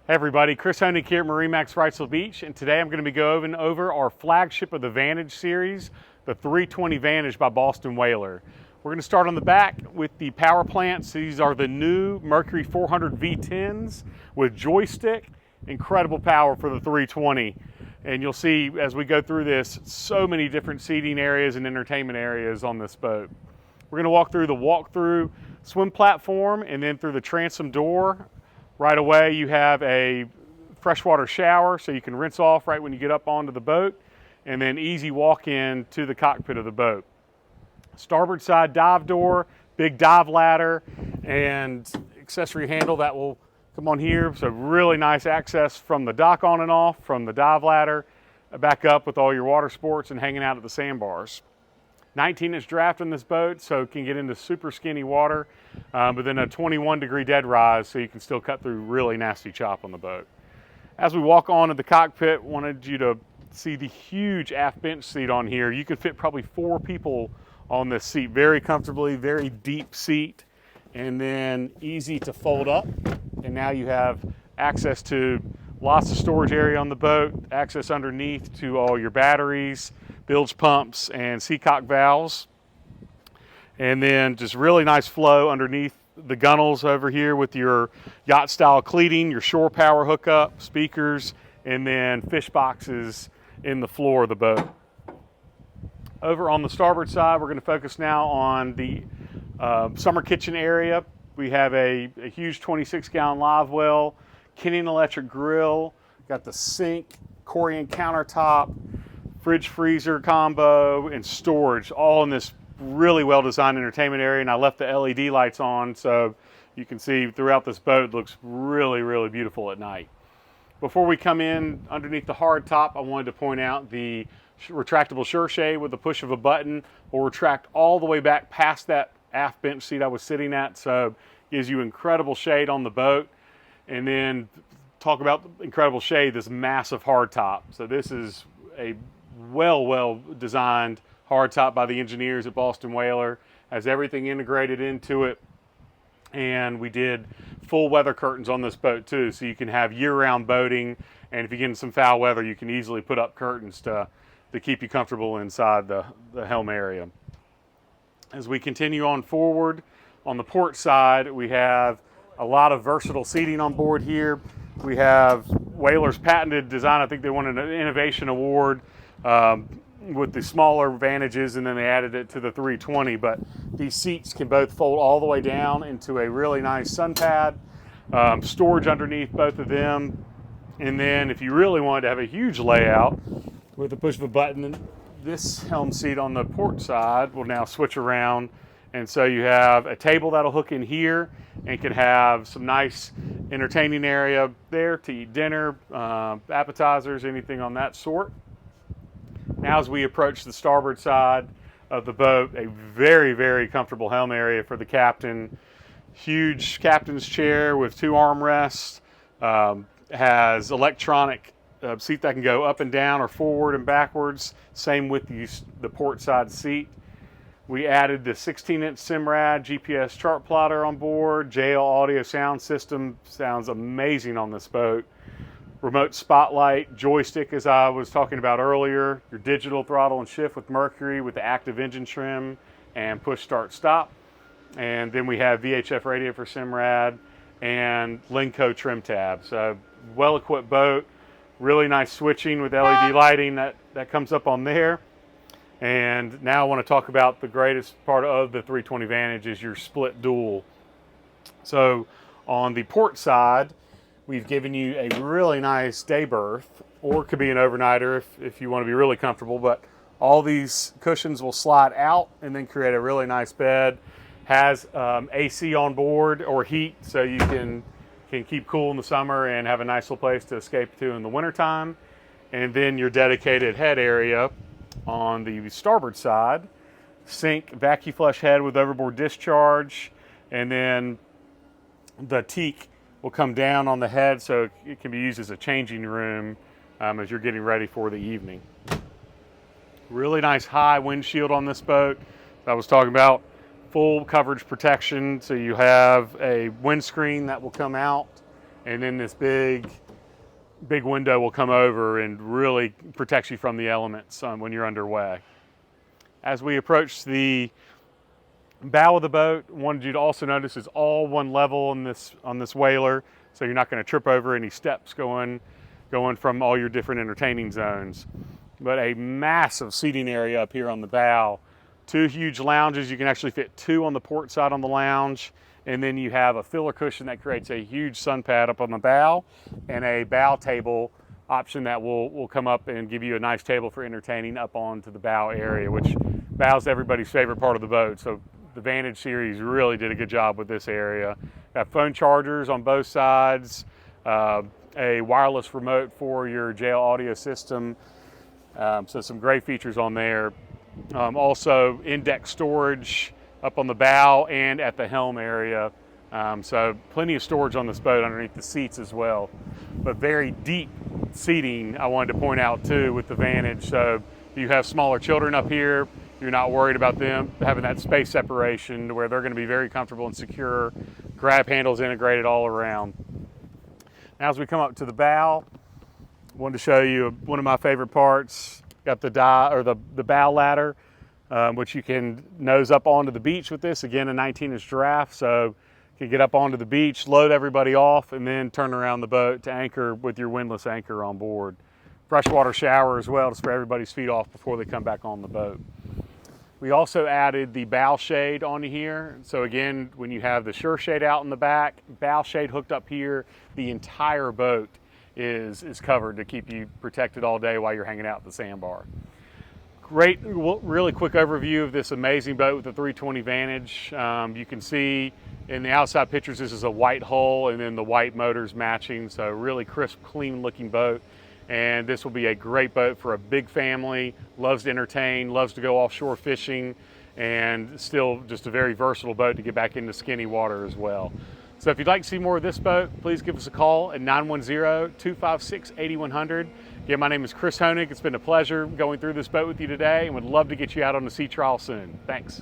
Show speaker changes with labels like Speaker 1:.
Speaker 1: Hey everybody, Chris Honig here at MarineMax Wrightsville Beach, and today I'm going to be going over our flagship of the Vantage series, the 320 Vantage by Boston Whaler. We're going to start on the back with the power plants. These are the new Mercury 400 V10s with joystick. Incredible power for the 320. And you'll see as we go through this, so many different seating areas and entertainment areas on this boat. We're going to walk through the walk-through swim platform and then through the transom door. Right away, you have a freshwater shower, so you can rinse off right when you get up onto the boat, and then easy walk-in to the cockpit of the boat. Starboard side dive door, big dive ladder, and accessory handle that will come on here. So really nice access from the dock on and off, from the dive ladder, back up with all your water sports and hanging out at the sandbars. 19-inch draft in this boat, so it can get into super skinny water, but then a 21-degree dead rise, so you can still cut through really nasty chop on the boat. As we walk on to the cockpit, wanted you to see the huge aft bench seat on here. You could fit probably 4 people on this seat very comfortably, very deep seat, and then easy to fold up. And now you have access to lots of storage area on the boat, access underneath to all your batteries, bilge pumps, and seacock valves. And then just really nice flow underneath the gunnels over here with your yacht style cleating, your shore power hookup, speakers, and then fish boxes in the floor of the boat. Over on the starboard side, we're going to focus now on the summer kitchen area. We have a huge 26-gallon live well, Kenyan electric grill, got the sink, Corian countertop, fridge freezer combo, and storage all in this really well designed entertainment area. And I left the LED lights on so you can see throughout this boat. It looks really beautiful at night. Before we come in underneath the hard top, I wanted to point out the retractable shore shade with the push of a button will retract all the way back past that aft bench seat I was sitting at, so gives you incredible shade on the boat. And then talk about the incredible shade, this massive hard top. So this is a well designed hard top by the engineers at Boston Whaler. Has everything integrated into it, and we did full weather curtains on this boat too, so you can have year-round boating, and if you get in some foul weather you can easily put up curtains to keep you comfortable inside the helm area. As we continue on forward, on the port side we have a lot of versatile seating on board here. We have Whaler's patented design. I think they won an innovation award with the smaller Vantages, and then they added it to the 320. But these seats can both fold all the way down into a really nice sun pad, storage underneath both of them. And then if you really wanted to have a huge layout, with the push of a button, this helm seat on the port side will now switch around. And so you have a table that'll hook in here and can have some nice entertaining area there to eat dinner, appetizers, anything on that sort. Now as we approach the starboard side of the boat, a very comfortable helm area for the captain. Huge captain's chair with 2 armrests, has electronic seat that can go up and down or forward and backwards. Same with the port side seat. We added the 16-inch Simrad GPS chart plotter on board. JL audio sound system sounds amazing on this boat. Remote spotlight, joystick as I was talking about earlier, your digital throttle and shift with Mercury with the active engine trim and push start stop. And then we have VHF radio for Simrad and Lenco trim tab. So well-equipped boat, really nice switching with LED lighting that comes up on there. And now I want to talk about the greatest part of the 320 Vantage is your split dual. So on the port side, we've given you a really nice day berth, or it could be an overnighter if you want to be really comfortable, but all these cushions will slide out and then create a really nice bed. Has AC on board or heat, so you can keep cool in the summer and have a nice little place to escape to in the wintertime. And then your dedicated head area on the starboard side, sink, vacuum flush head with overboard discharge, and then the teak will come down on the head so it can be used as a changing room as you're getting ready for the evening. Really nice high windshield on this boat. I was talking about full coverage protection, so you have a windscreen that will come out and then this big window will come over and really protects you from the elements when you're underway. As we approach the bow of the boat, wanted you to also notice it's all one level on this whaler, so you're not going to trip over any steps going from all your different entertaining zones. But a massive seating area up here on the bow. 2 huge lounges. You can actually fit 2 on the port side on the lounge, and then you have a filler cushion that creates a huge sun pad up on the bow, and a bow table option that will come up and give you a nice table for entertaining up onto the bow area, which bow's everybody's favorite part of the boat. So the Vantage series really did a good job with this area. Got phone chargers on both sides, a wireless remote for your jail audio system, so some great features on there. Also in-deck storage up on the bow and at the helm area, so plenty of storage on this boat underneath the seats as well. But very deep seating I wanted to point out too with the Vantage. So if you have smaller children up here, you're not worried about them having that space separation to where they're going to be very comfortable and secure. Grab handles integrated all around. Now as we come up to the bow, I wanted to show you one of my favorite parts. Got the bow ladder, which you can nose up onto the beach with this. Again, a 19-inch giraffe, so you can get up onto the beach, load everybody off, and then turn around the boat to anchor with your windlass anchor on board. Freshwater shower as well to spray everybody's feet off before they come back on the boat. We also added the bow shade onto here. So again, when you have the Sure Shade out in the back, bow shade hooked up here, the entire boat is covered to keep you protected all day while you're hanging out at the sandbar. Great, really quick overview of this amazing boat with the 320 Vantage. You can see in the outside pictures this is a white hull and then the white motors matching, so really crisp, clean looking boat. And this will be a great boat for a big family, loves to entertain, loves to go offshore fishing, and still just a very versatile boat to get back into skinny water as well. So if you'd like to see more of this boat, please give us a call at 910-256-8100. Again, my name is Chris Honig. It's been a pleasure going through this boat with you today, and would love to get you out on the sea trial soon. Thanks.